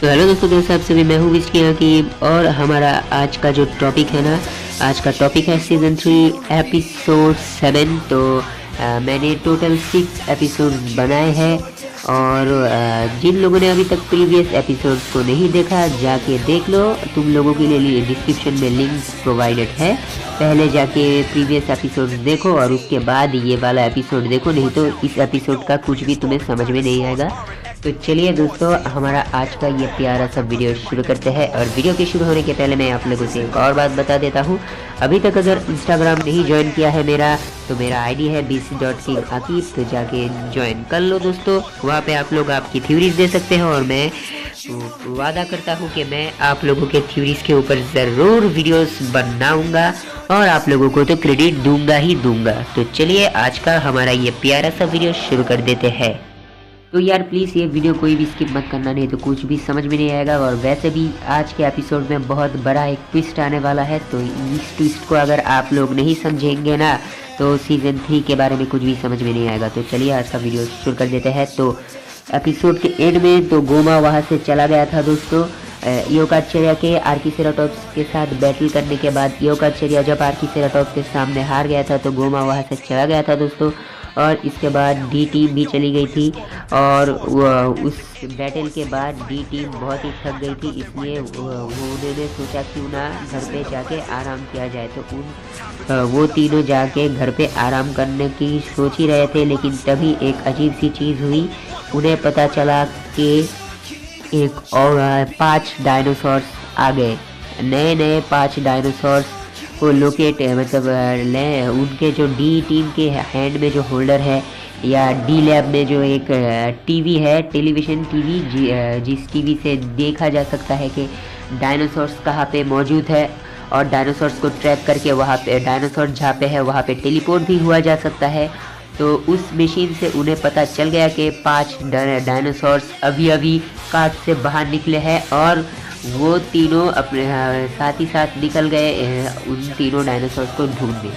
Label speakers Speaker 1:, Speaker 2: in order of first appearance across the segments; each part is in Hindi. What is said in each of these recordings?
Speaker 1: तो हेलो दोस्तों, कैसे आप सभी। मैं हूँ विस्की की। और हमारा आज का जो टॉपिक है ना, आज का टॉपिक है सीज़न 3 एपिसोड 7। तो मैंने टोटल 6 एपिसोड बनाए हैं। और जिन लोगों ने अभी तक प्रीवियस एपिसोड्स को नहीं देखा, जाके देख लो। तुम लोगों के लिए डिस्क्रिप्शन में लिंक प्रोवाइडेड है। पहले जाके प्रीवियस एपिसोड्स देखो और उसके बाद ये वाला एपिसोड देखो, नहीं तो इस एपिसोड का कुछ भी तुम्हें समझ में नहीं आएगा। तो चलिए दोस्तों, हमारा आज का ये प्यारा सा वीडियो शुरू करते हैं। और वीडियो के शुरू होने के पहले मैं आप लोगों से एक और बात बता देता हूँ। अभी तक अगर इंस्टाग्राम नहीं ज्वाइन किया है मेरा, तो मेरा आईडी है bc.king तो जाके ज्वाइन कर लो दोस्तों। वहाँ पे आप लोग आपकी थ्योरीज दे सकते हो और मैं वादा करता हूँ कि मैं आप लोगों के थ्योरीज के ऊपर ज़रूर वीडियोस बनाऊंगा और आप लोगों को तो क्रेडिट दूंगा ही दूंगा। तो चलिए आज का हमारा ये प्यारा सा वीडियो शुरू कर देते हैं। तो यार प्लीज़ ये वीडियो कोई भी स्किप मत करना, नहीं तो कुछ भी समझ में नहीं आएगा। और वैसे भी आज के एपिसोड में बहुत बड़ा एक ट्विस्ट आने वाला है, तो इस ट्विस्ट को अगर आप लोग नहीं समझेंगे ना, तो सीज़न 3 के बारे में कुछ भी समझ में नहीं आएगा। तो चलिए आज का वीडियो शुरू कर देते हैं। तो एपिसोड के एंड में तो गोमा वहाँ से चला गया था दोस्तों। योगाचार्य के आर्कीसेराटॉप्स के साथ बैटल करने के बाद योगाचार्य जब आर्कीसेराटॉप्स के सामने हार गया था, तो गोमा वहाँ से चला गया था दोस्तों। और इसके बाद डी टीम भी चली गई थी। और उस बैटल के बाद डी टीम बहुत ही थक गई थी, इसलिए उन्होंने सोचा क्यों ना घर पे जाके आराम किया जाए। तो वो तीनों जाके घर पे आराम करने की सोच ही रहे थे, लेकिन तभी एक अजीब सी चीज़ हुई। उन्हें पता चला कि एक और 5 डायनासोर्स आ गए। नए नए 5 डायनासोर्स को लोकेट मतलब उनके जो डी टीम के हैंड में जो होल्डर है, या डी लैब में जो एक टीवी है, टेलीविज़न टीवी, जिस टीवी से देखा जा सकता है कि डायनासोर्स कहाँ पे मौजूद है। और डायनासोर्स को ट्रैक करके वहाँ पे डायनासोर जहाँ पे है वहाँ पे टेलीपोर्ट भी हुआ जा सकता है। तो उस मशीन से उन्हें पता चल गया कि 5 डायनासोर्स अभी अभी काट से बाहर निकले हैं। और वो तीनों अपने साथ ही साथ निकल गए उन तीनों डायनासोर्स को ढूंढने।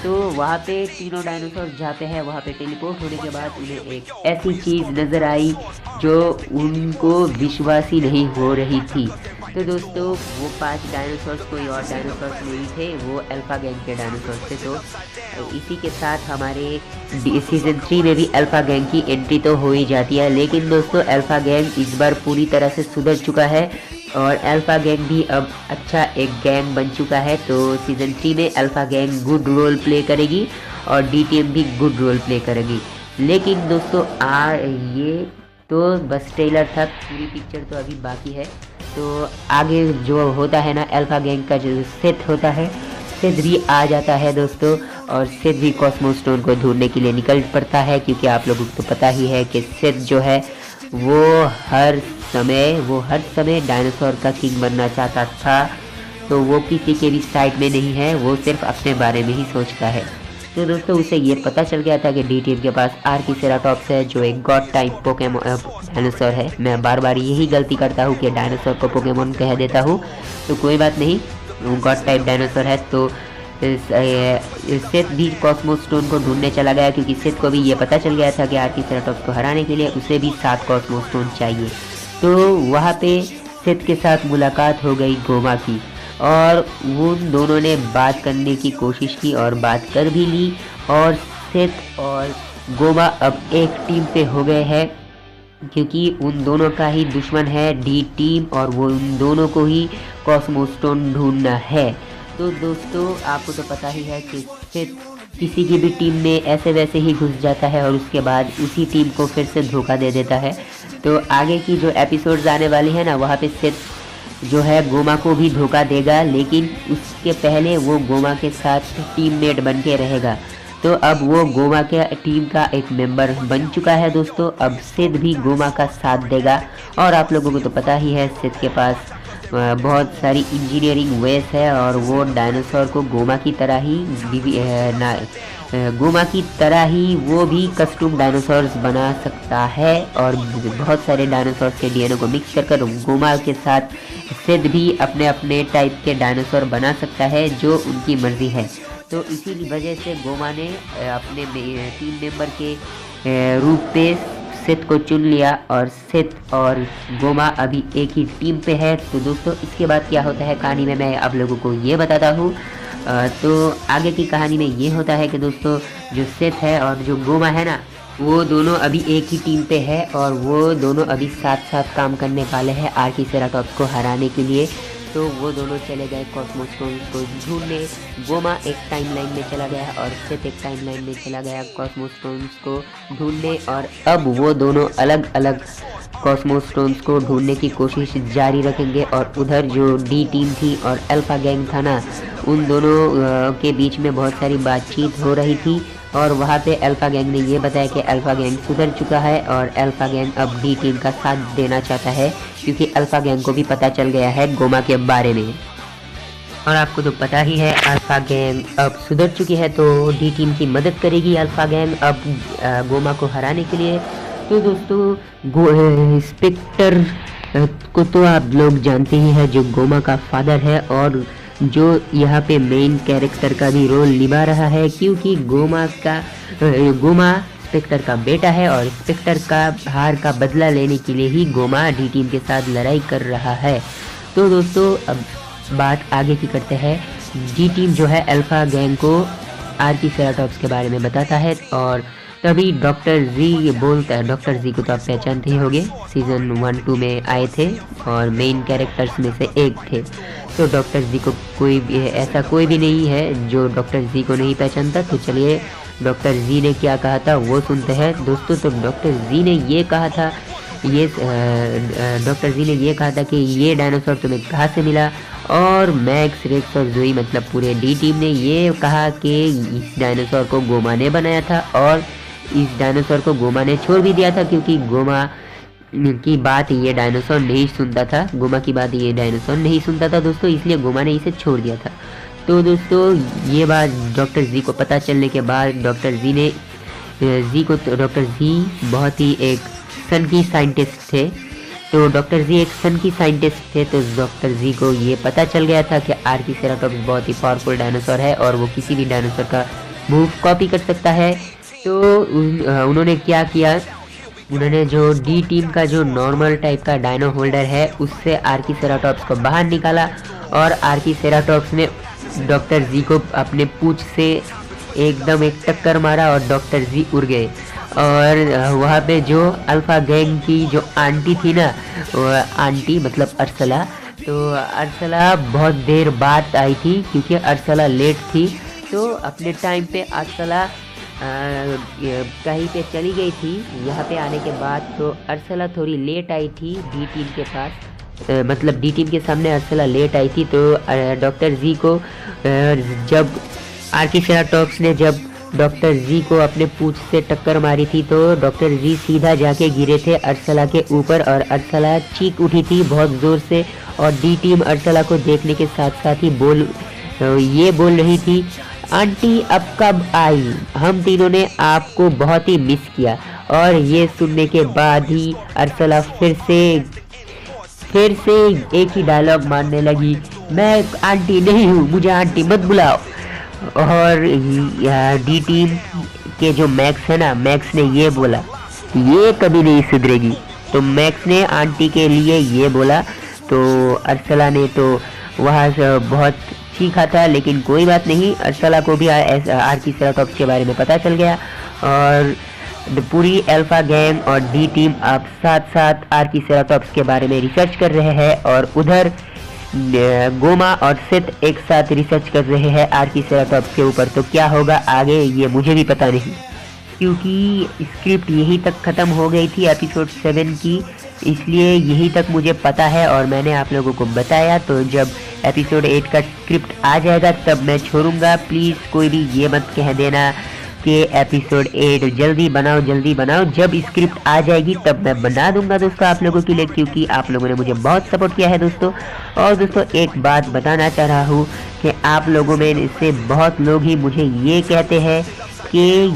Speaker 1: तो वहाँ पे तीनों डायनासोर जहाँ पे है वहाँ पे टेलीपोर्ट होने के बाद उन्हें एक ऐसी चीज़ नज़र आई जो उनको विश्वास ही नहीं हो रही थी। तो दोस्तों, वो 5 डायनासोर्स कोई और डायनासोर्स नहीं थे, वो अल्फ़ा गैंग के डायनासोर्स थे। तो इसी के साथ हमारे सीज़न 3 में भी अल्फ़ा गैंग की एंट्री तो हो ही जाती है। लेकिन दोस्तों, अल्फ़ा गैंग इस बार पूरी तरह से सुधर चुका है और अल्फ़ा गैंग भी अब अच्छा एक गैंग बन चुका है। तो सीज़न 3 में alpha gang good role play करेगी और डी टीम भी गुड रोल प्ले करेगी। लेकिन दोस्तों, ये तो बस ट्रेलर था, पूरी पिक्चर तो अभी बाकी है। तो आगे जो होता है ना, अल्फ़ा गैंग का जो सेथ होता है, सेथ भी आ जाता है दोस्तों। और सेथ भी कॉस्मोस स्टोन को ढूंढने के लिए निकल पड़ता है, क्योंकि आप लोगों को तो पता ही है कि सेथ जो है वो हर समय डायनासोर का किंग बनना चाहता था। तो वो किसी के भी साइड में नहीं है, वो सिर्फ अपने बारे में ही सोचता है। तो दोस्तों, उसे ये पता चल गया था कि डी टीम के पास आर्कीसेराटॉप्स है, जो एक गॉड टाइप पोकेमोन डायनासोर है। मैं बार बार यही गलती करता हूँ कि डायनासोर को पोकेमोन कह देता हूँ, तो कोई बात नहीं, वो गॉड टाइप डायनासोर है। तो सेथ भी कॉस्मोस स्टोन को ढूंढने चला गया, क्योंकि सेथ को भी ये पता चल गया था कि आर्कीसेराटॉप्स को हराने के लिए उसे भी 7 कॉस्मोस स्टोन चाहिए। तो वहाँ पे सेथ के साथ मुलाकात हो गई गोमा की, और उन दोनों ने बात करने की कोशिश की और बात कर भी ली। और सेथ और गोमा अब एक टीम पे हो गए हैं, क्योंकि उन दोनों का ही दुश्मन है डी टीम, और वो उन दोनों को ही कॉस्मोस स्टोन ढूंढना है। तो दोस्तों, आपको तो पता ही है कि सेथ किसी की भी टीम में ऐसे वैसे ही घुस जाता है और उसके बाद उसी टीम को फिर से धोखा दे देता है। तो आगे की जो एपिसोड्स आने वाली है ना, वहाँ पे सेथ जो है गोमा को भी धोखा देगा, लेकिन उसके पहले वो गोमा के साथ टीममेट बन के रहेगा। तो अब वो गोमा के टीम का एक मेंबर बन चुका है दोस्तों। अब सेथ भी गोमा का साथ देगा। और आप लोगों को तो पता ही है, सेथ के पास बहुत सारी इंजीनियरिंग वेस है, और वो डायनासोर को गोमा की तरह ही वो भी कस्टम डायनासोर्स बना सकता है। और बहुत सारे डायनासोर्स के डीएनए को मिक्स कर गोमा के साथ सेथ भी अपने अपने टाइप के डायनासोर बना सकता है, जो उनकी मर्जी है। तो इसी वजह से गोमा ने अपने टीम मेंबर के रूप पे सेथ को चुन लिया और सेथ और गोमा अभी एक ही टीम पे है। तो दोस्तों इसके बाद क्या होता है कहानी में मैं आप लोगों को ये बताता हूँ। तो आगे की कहानी में ये होता है कि दोस्तों जो सेथ है और जो गोमा है ना, वो दोनों अभी एक ही टीम पे है और वो दोनों अभी साथ साथ काम करने वाले हैं आर्कीसेराटॉप्स को हराने के लिए। तो वो दोनों चले गए कॉस्मोस्टोन्स को ढूंढने। गोमा एक टाइमलाइन में चला गया और सेथ एक टाइमलाइन में चला गया कॉस्मोस्टोन्स को ढूंढने, और अब वो दोनों अलग अलग कॉस्मोस्टोन्स को ढूंढने की कोशिश जारी रखेंगे। और उधर जो डी टीम थी और अल्फा गैंग था ना, उन दोनों के बीच में बहुत सारी बातचीत हो रही थी और वहाँ पे अल्फा गैंग ने ये बताया कि अल्फा गैंग सुधर चुका है और अल्फा गैंग अब डी टीम का साथ देना चाहता है, क्योंकि अल्फा गैंग को भी पता चल गया है गोमा के बारे में। और आपको तो पता ही है अल्फा गैंग अब सुधर चुकी है, तो डी टीम की मदद करेगी अल्फा गैंग अब गोमा को हराने के लिए। तो दोस्तों स्पेक्टर को तो आप लोग जानते ही है, जो गोमा का फादर है और जो यहाँ पे मेन कैरेक्टर का भी रोल निभा रहा है, क्योंकि गोमा स्पेक्टर का बेटा है और स्पेक्टर का हार का बदला लेने के लिए ही गोमा डी टीम के साथ लड़ाई कर रहा है। तो दोस्तों अब बात आगे की करते हैं। डी टीम जो है अल्फा गैंग को आर्कीसेराटॉप्स के बारे में बताता है और तभी डॉक्टर जी बोलता है। डॉक्टर जी को तो आप पहचानते ही होंगे, सीजन 1-2 में आए थे और मेन कैरेक्टर्स में से एक थे। तो डॉक्टर जी को ऐसा कोई भी नहीं है जो डॉक्टर जी को नहीं पहचानता। तो चलिए डॉक्टर जी ने क्या कहा था वो सुनते हैं दोस्तों। तो डॉक्टर जी ने ये कहा था कि ये डायनासोर तुम्हें कहाँ से मिला, और मैक्स, रेक्स और जोई मतलब पूरे डी टीम ने ये कहा कि इस डायनासोर को गोमा ने बनाया था और इस डायनासोर को गोमा ने छोड़ भी दिया था, क्योंकि गोमा की बात ये डायनासोर नहीं सुनता था। गोमा की बात ये डायनासोर नहीं सुनता था दोस्तों, इसलिए गोमा ने इसे छोड़ दिया था। तो दोस्तों ये बात डॉक्टर जी को पता चलने के बाद डॉक्टर जी बहुत ही एक सन की साइंटिस्ट थे। तो डॉक्टर जी एक सन की साइंटिस्ट थे, तो डॉक्टर जी को ये पता चल गया था कि आर्कीसेराटॉप्स बहुत ही पावरफुल डायनासोर है और वो किसी भी डायनासोर का मूव कॉपी कर सकता है। तो उन्होंने क्या किया, उन्होंने जो डी टीम का जो नॉर्मल टाइप का डायनो होल्डर है उससे आर्कीसेराटॉप्स को बाहर निकाला और आर्कीसेराटॉप्स ने डॉक्टर जी को अपने पूंछ से एकदम एक टक्कर मारा और डॉक्टर जी उड़ गए। और वहाँ पे जो अल्फा गैंग की जो आंटी थी ना, आंटी मतलब अर्सला, तो अर्सला बहुत देर बाद आई थी क्योंकि अर्सला लेट थी। तो अपने टाइम पे अर्सला कहीं पे चली गई थी यहाँ पे आने के बाद। तो अर्सला थोड़ी लेट आई थी डी टीम के पास, मतलब डी टीम के सामने अर्सला लेट आई थी। तो डॉक्टर जी को जब आर्कीसेराटॉप्स ने जब डॉक्टर जी को अपने पूंछ से टक्कर मारी थी, तो डॉक्टर जी सीधा जाके गिरे थे अर्सला के ऊपर और अर्सला चीख उठी थी बहुत ज़ोर से। और डी टीम अर्सला को देखने के साथ साथ ही ये बोल रही थी, आंटी अब कब आई, हम तीनों ने आपको बहुत ही मिस किया। और ये सुनने के बाद ही अर्सला फिर से एक ही डायलॉग मारने लगी, मैं आंटी नहीं हूँ, मुझे आंटी मत बुलाओ। और डी टीम के जो मैक्स है ना, मैक्स ने ये बोला ये कभी नहीं सुधरेगी। तो मैक्स ने आंटी के लिए ये बोला, तो अर्सला ने तो वहाँ से बहुत चीखा था, लेकिन कोई बात नहीं, अर्सला को भी आर्कीसेराटॉप्स के बारे में पता चल गया और पूरी अल्फा गैंग और डी टीम अब साथ साथ आर्कीसेराटॉप्स के बारे में रिसर्च कर रहे हैं। और उधर गोमा और सेथ एक साथ रिसर्च कर रहे हैं आर्कीसेराटॉप्स के ऊपर। तो क्या होगा आगे ये मुझे भी पता नहीं, क्योंकि स्क्रिप्ट यहीं तक ख़त्म हो गई थी एपिसोड 7 की, इसलिए यहीं तक मुझे पता है और मैंने आप लोगों को बताया। तो जब एपिसोड 8 का स्क्रिप्ट आ जाएगा तब मैं छोड़ूंगा। प्लीज़ कोई भी ये मत कह देना कि एपिसोड 8 जल्दी बनाओ। जब स्क्रिप्ट आ जाएगी तब मैं बना दूंगा दोस्तों आप लोगों के लिए, क्योंकि आप लोगों ने मुझे बहुत सपोर्ट किया है दोस्तों। और दोस्तों एक बात बताना चाह रहा हूँ कि आप लोगों में से बहुत लोग ही मुझे ये कहते हैं कि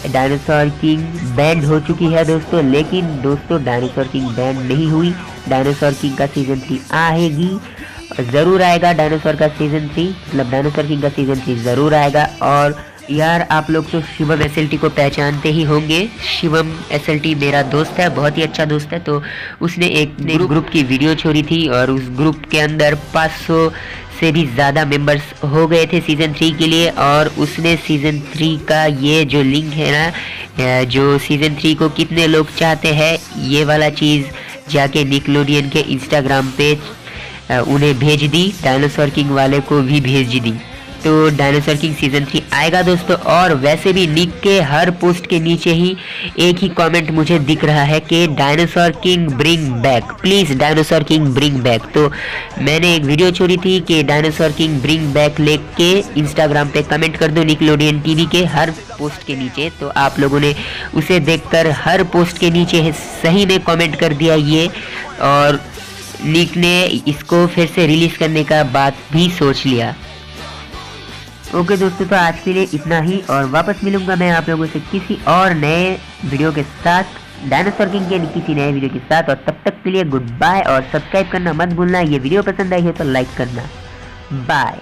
Speaker 1: डायनासोर किंग बैंड हो चुकी है दोस्तों, लेकिन दोस्तों डायनासोर किंग बैंड नहीं हुई। डायनासोर किंग का सीज़न 3 आएगी, ज़रूर आएगा। डायनासोर का सीज़न 3 मतलब डायनासोर किंग का सीज़न 3 ज़रूर आएगा। और यार आप लोग तो शिवम एसएलटी को पहचानते ही होंगे। शिवम एसएलटी मेरा दोस्त है, बहुत ही अच्छा दोस्त है। तो उसने एक ग्रुप की वीडियो छोड़ी थी और उस ग्रुप के अंदर 500 से भी ज़्यादा मेंबर्स हो गए थे सीज़न 3 के लिए। और उसने सीज़न 3 का ये जो लिंक है ना, जो सीज़न 3 को कितने लोग चाहते हैं, ये वाला चीज़ जाके निकलोडियन के इंस्टाग्राम पे उन्हें भेज दी, डायनासोर किंग वाले को भी भेज दी। तो डायनासोर किंग सीज़न 3 आएगा दोस्तों। और वैसे भी निक के हर पोस्ट के नीचे ही एक ही कमेंट मुझे दिख रहा है कि dinosaur king bring back, please dinosaur king bring back. तो मैंने एक वीडियो छोड़ी थी कि डायनासोर किंग ब्रिंग बैक लिख के इंस्टाग्राम पे कमेंट कर दो निकलोडियन टीवी के हर पोस्ट के नीचे। तो आप लोगों ने उसे देखकर हर पोस्ट के नीचे सही में कमेंट कर दिया ये, और निक ने इसको फिर से रिलीज़ करने का बात भी सोच लिया। ओके दोस्तों, तो आज के लिए इतना ही, और वापस मिलूंगा मैं आप लोगों से किसी और नए वीडियो के साथ, डायनासोर किंग के किसी नए वीडियो के साथ। और तब तक के लिए गुड बाय, और सब्सक्राइब करना मत भूलना। ये वीडियो पसंद आई हो तो लाइक करना। बाय।